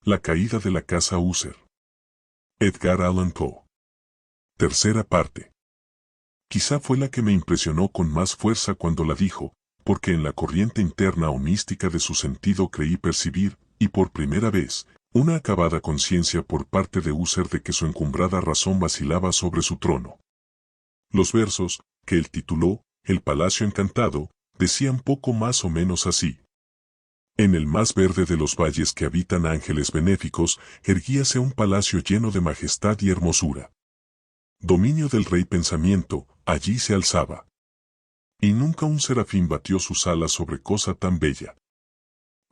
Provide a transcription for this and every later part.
La caída de la casa User. Edgar Allan Poe. Tercera parte. Quizá fue la que me impresionó con más fuerza cuando la dijo, porque en la corriente interna o mística de su sentido creí percibir, y por primera vez, una acabada conciencia por parte de User de que su encumbrada razón vacilaba sobre su trono. Los versos, que él tituló El Palacio Encantado, decían poco más o menos así. En el más verde de los valles que habitan ángeles benéficos, erguíase un palacio lleno de majestad y hermosura. Dominio del rey pensamiento, allí se alzaba. Y nunca un serafín batió sus alas sobre cosa tan bella.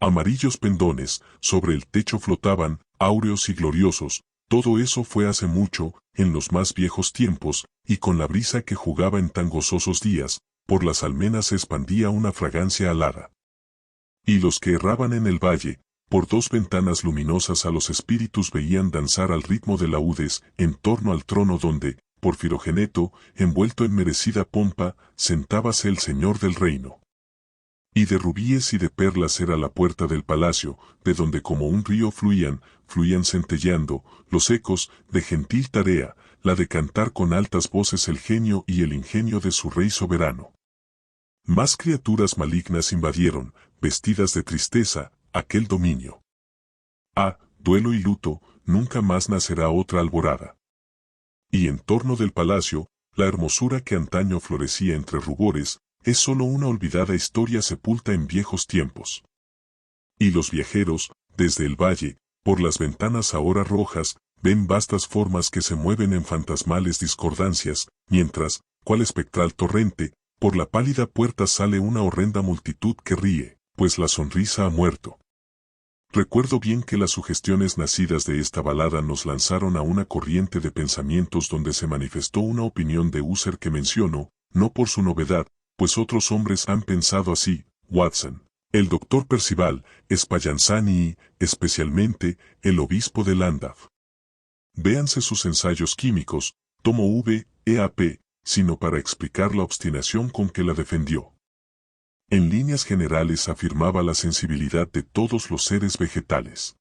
Amarillos pendones, sobre el techo flotaban, áureos y gloriosos, todo eso fue hace mucho, en los más viejos tiempos, y con la brisa que jugaba en tan gozosos días, por las almenas se expandía una fragancia alada. Y los que erraban en el valle, por dos ventanas luminosas a los espíritus veían danzar al ritmo de laúdes, en torno al trono donde, por Firogeneto, envuelto en merecida pompa, sentábase el señor del reino. Y de rubíes y de perlas era la puerta del palacio, de donde como un río fluían centelleando, los ecos, de gentil tarea, la de cantar con altas voces el genio y el ingenio de su rey soberano. Más criaturas malignas invadieron, vestidas de tristeza, aquel dominio. Duelo y luto, nunca más nacerá otra alborada. Y en torno del palacio, la hermosura que antaño florecía entre rubores, es sólo una olvidada historia sepulta en viejos tiempos. Y los viajeros, desde el valle, por las ventanas ahora rojas, ven vastas formas que se mueven en fantasmales discordancias, mientras, cual espectral torrente, por la pálida puerta sale una horrenda multitud que ríe, pues la sonrisa ha muerto. Recuerdo bien que las sugestiones nacidas de esta balada nos lanzaron a una corriente de pensamientos donde se manifestó una opinión de User que menciono, no por su novedad, pues otros hombres han pensado así, Watson, el doctor Percival, Spallanzani y, especialmente, el obispo de Llandaff. Véanse sus ensayos químicos, tomo V, EAP, sino para explicar la obstinación con que la defendió. En líneas generales afirmaba la sensibilidad de todos los seres vegetales.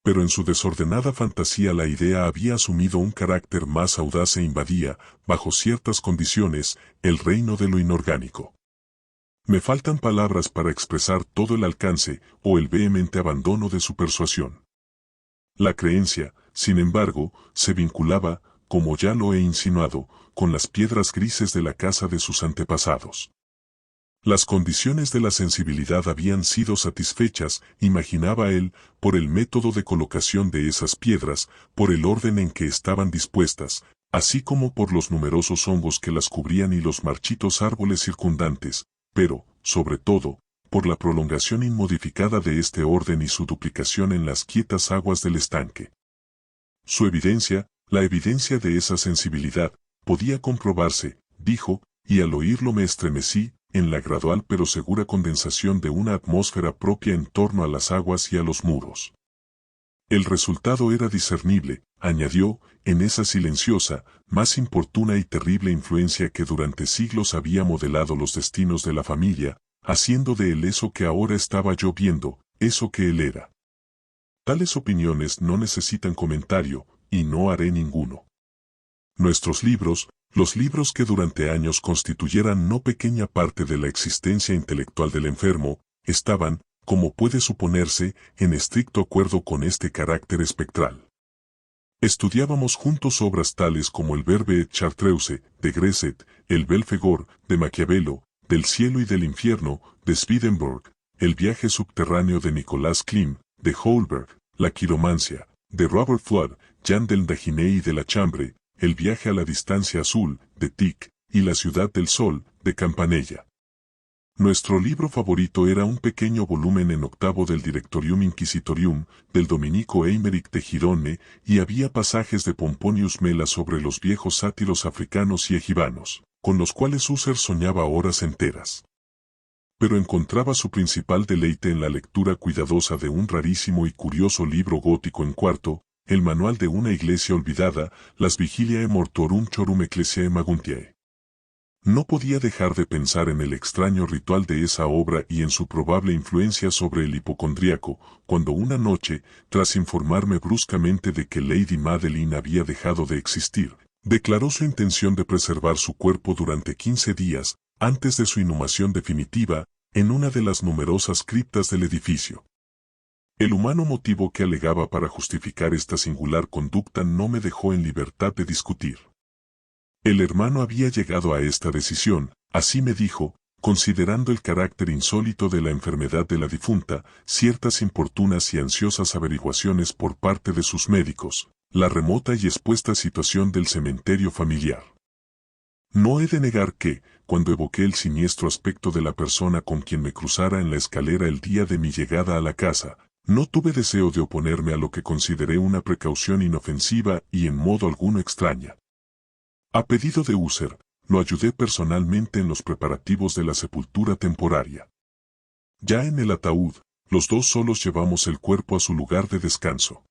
Pero en su desordenada fantasía la idea había asumido un carácter más audaz e invadía, bajo ciertas condiciones, el reino de lo inorgánico. Me faltan palabras para expresar todo el alcance o el vehemente abandono de su persuasión. La creencia, sin embargo, se vinculaba, como ya lo he insinuado, con las piedras grises de la casa de sus antepasados. Las condiciones de la sensibilidad habían sido satisfechas, imaginaba él, por el método de colocación de esas piedras, por el orden en que estaban dispuestas, así como por los numerosos hongos que las cubrían y los marchitos árboles circundantes, pero, sobre todo, por la prolongación inmodificada de este orden y su duplicación en las quietas aguas del estanque. Su evidencia, la evidencia de esa sensibilidad, podía comprobarse, dijo, y al oírlo me estremecí, en la gradual pero segura condensación de una atmósfera propia en torno a las aguas y a los muros. El resultado era discernible, añadió, en esa silenciosa, más importuna y terrible influencia que durante siglos había modelado los destinos de la familia, haciendo de él eso que ahora estaba yo viendo, eso que él era. Tales opiniones no necesitan comentario, y no haré ninguno. Nuestros libros, los libros que durante años constituyeran no pequeña parte de la existencia intelectual del enfermo, estaban, como puede suponerse, en estricto acuerdo con este carácter espectral. Estudiábamos juntos obras tales como el Verbe et Chartreuse, de Gresset, el Belfegor, de Maquiavelo, del cielo y del infierno, de Swedenborg, el viaje subterráneo de Nicolas Klim, de Holberg, la quiromancia, de Robert Flood, Jean del Daginé y de la Chambre, el viaje a la distancia azul, de Tieck, y la ciudad del sol, de Campanella. Nuestro libro favorito era un pequeño volumen en octavo del Directorium Inquisitorium, del dominico Eimerick de Girone, y había pasajes de Pomponius Mela sobre los viejos sátiros africanos y egibanos, con los cuales Husserl soñaba horas enteras. Pero encontraba su principal deleite en la lectura cuidadosa de un rarísimo y curioso libro gótico en cuarto, el manual de una iglesia olvidada, Las Vigiliae Mortuorum Chorum Ecclesiae Maguntiae. No podía dejar de pensar en el extraño ritual de esa obra y en su probable influencia sobre el hipocondríaco, cuando una noche, tras informarme bruscamente de que Lady Madeline había dejado de existir, declaró su intención de preservar su cuerpo durante 15 días, antes de su inhumación definitiva, en una de las numerosas criptas del edificio. El humano motivo que alegaba para justificar esta singular conducta no me dejó en libertad de discutir. El hermano había llegado a esta decisión, así me dijo, considerando el carácter insólito de la enfermedad de la difunta, ciertas importunas y ansiosas averiguaciones por parte de sus médicos, la remota y expuesta situación del cementerio familiar. No he de negar que, cuando evoqué el siniestro aspecto de la persona con quien me cruzara en la escalera el día de mi llegada a la casa, no tuve deseo de oponerme a lo que consideré una precaución inofensiva y en modo alguno extraña. A pedido de User, lo ayudé personalmente en los preparativos de la sepultura temporaria. Ya en el ataúd, los dos solos llevamos el cuerpo a su lugar de descanso.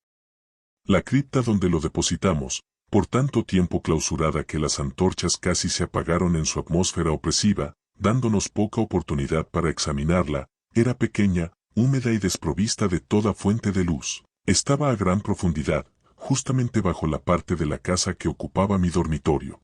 La cripta donde lo depositamos, por tanto tiempo clausurada que las antorchas casi se apagaron en su atmósfera opresiva, dándonos poca oportunidad para examinarla, era pequeña, húmeda y desprovista de toda fuente de luz. Estaba a gran profundidad, justamente bajo la parte de la casa que ocupaba mi dormitorio.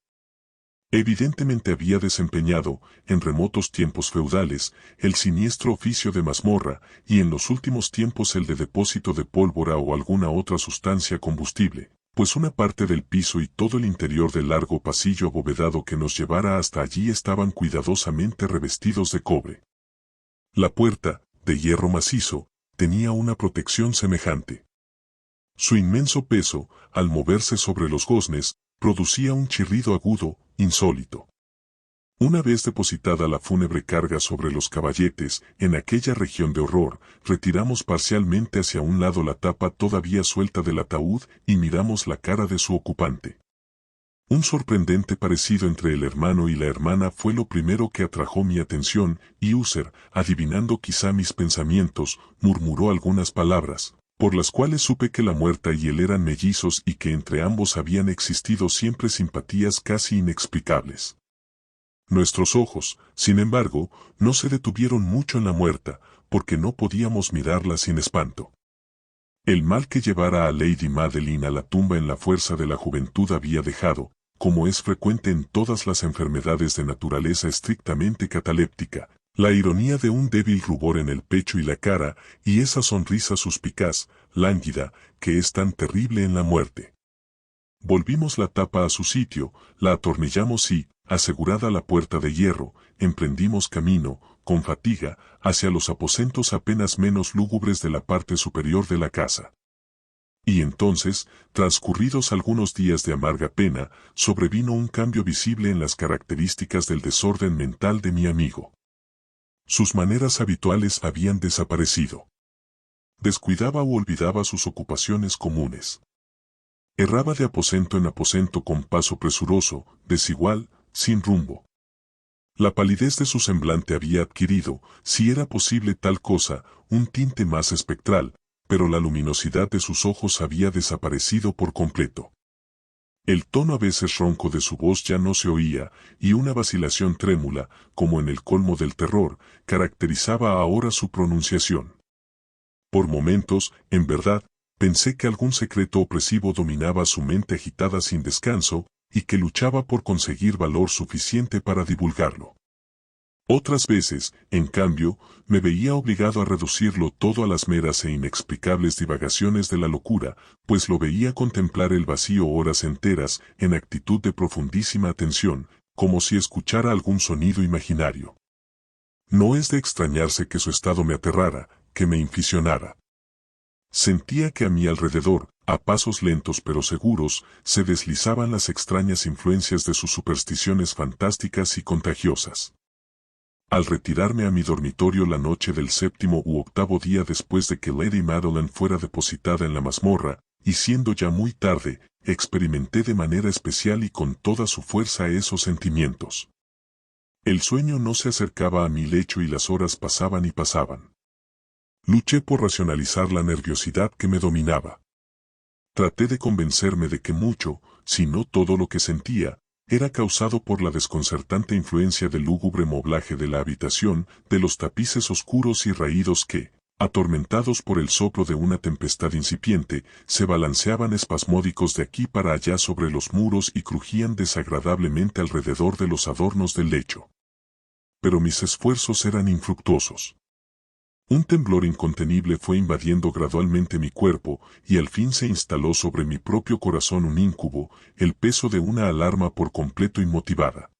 Evidentemente había desempeñado, en remotos tiempos feudales, el siniestro oficio de mazmorra, y en los últimos tiempos el de depósito de pólvora o alguna otra sustancia combustible, pues una parte del piso y todo el interior del largo pasillo abovedado que nos llevara hasta allí estaban cuidadosamente revestidos de cobre. La puerta, de hierro macizo, tenía una protección semejante. Su inmenso peso, al moverse sobre los goznes, producía un chirrido agudo, insólito. Una vez depositada la fúnebre carga sobre los caballetes, en aquella región de horror, retiramos parcialmente hacia un lado la tapa todavía suelta del ataúd y miramos la cara de su ocupante. Un sorprendente parecido entre el hermano y la hermana fue lo primero que atrajo mi atención, y User, adivinando quizá mis pensamientos, murmuró algunas palabras, por las cuales supe que la muerta y él eran mellizos y que entre ambos habían existido siempre simpatías casi inexplicables. Nuestros ojos, sin embargo, no se detuvieron mucho en la muerta, porque no podíamos mirarla sin espanto. El mal que llevara a Lady Madeline a la tumba en la fuerza de la juventud había dejado, como es frecuente en todas las enfermedades de naturaleza estrictamente cataléptica, la ironía de un débil rubor en el pecho y la cara, y esa sonrisa suspicaz, lánguida, que es tan terrible en la muerte. Volvimos la tapa a su sitio, la atornillamos y, asegurada la puerta de hierro, emprendimos camino, con fatiga, hacia los aposentos apenas menos lúgubres de la parte superior de la casa. Y entonces, transcurridos algunos días de amarga pena, sobrevino un cambio visible en las características del desorden mental de mi amigo. Sus maneras habituales habían desaparecido. Descuidaba o olvidaba sus ocupaciones comunes. Erraba de aposento en aposento con paso presuroso, desigual, sin rumbo. La palidez de su semblante había adquirido, si era posible tal cosa, un tinte más espectral, pero la luminosidad de sus ojos había desaparecido por completo. El tono a veces ronco de su voz ya no se oía, y una vacilación trémula, como en el colmo del terror, caracterizaba ahora su pronunciación. Por momentos, en verdad, pensé que algún secreto opresivo dominaba su mente agitada sin descanso, y que luchaba por conseguir valor suficiente para divulgarlo. Otras veces, en cambio, me veía obligado a reducirlo todo a las meras e inexplicables divagaciones de la locura, pues lo veía contemplar el vacío horas enteras, en actitud de profundísima atención, como si escuchara algún sonido imaginario. No es de extrañarse que su estado me aterrara, que me inficionara. Sentía que a mi alrededor, a pasos lentos pero seguros, se deslizaban las extrañas influencias de sus supersticiones fantásticas y contagiosas. Al retirarme a mi dormitorio la noche del 7º u 8º día después de que Lady Madeline fuera depositada en la mazmorra, y siendo ya muy tarde, experimenté de manera especial y con toda su fuerza esos sentimientos. El sueño no se acercaba a mi lecho y las horas pasaban y pasaban. Luché por racionalizar la nerviosidad que me dominaba. Traté de convencerme de que mucho, si no todo lo que sentía, era causado por la desconcertante influencia del lúgubre moblaje de la habitación, de los tapices oscuros y raídos que, atormentados por el soplo de una tempestad incipiente, se balanceaban espasmódicos de aquí para allá sobre los muros y crujían desagradablemente alrededor de los adornos del lecho. Pero mis esfuerzos eran infructuosos. Un temblor incontenible fue invadiendo gradualmente mi cuerpo, y al fin se instaló sobre mi propio corazón un íncubo, el peso de una alarma por completo inmotivada.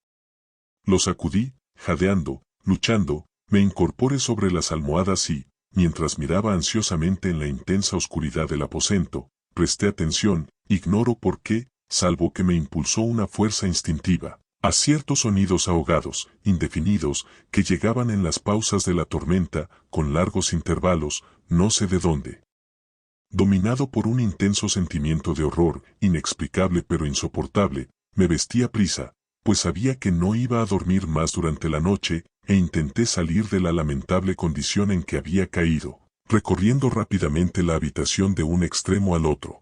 Lo sacudí, jadeando, luchando, me incorporé sobre las almohadas y, mientras miraba ansiosamente en la intensa oscuridad del aposento, presté atención, ignoro por qué, salvo que me impulsó una fuerza instintiva, a ciertos sonidos ahogados, indefinidos, que llegaban en las pausas de la tormenta, con largos intervalos, no sé de dónde. Dominado por un intenso sentimiento de horror, inexplicable pero insoportable, me vestí a prisa, pues sabía que no iba a dormir más durante la noche, e intenté salir de la lamentable condición en que había caído, recorriendo rápidamente la habitación de un extremo al otro.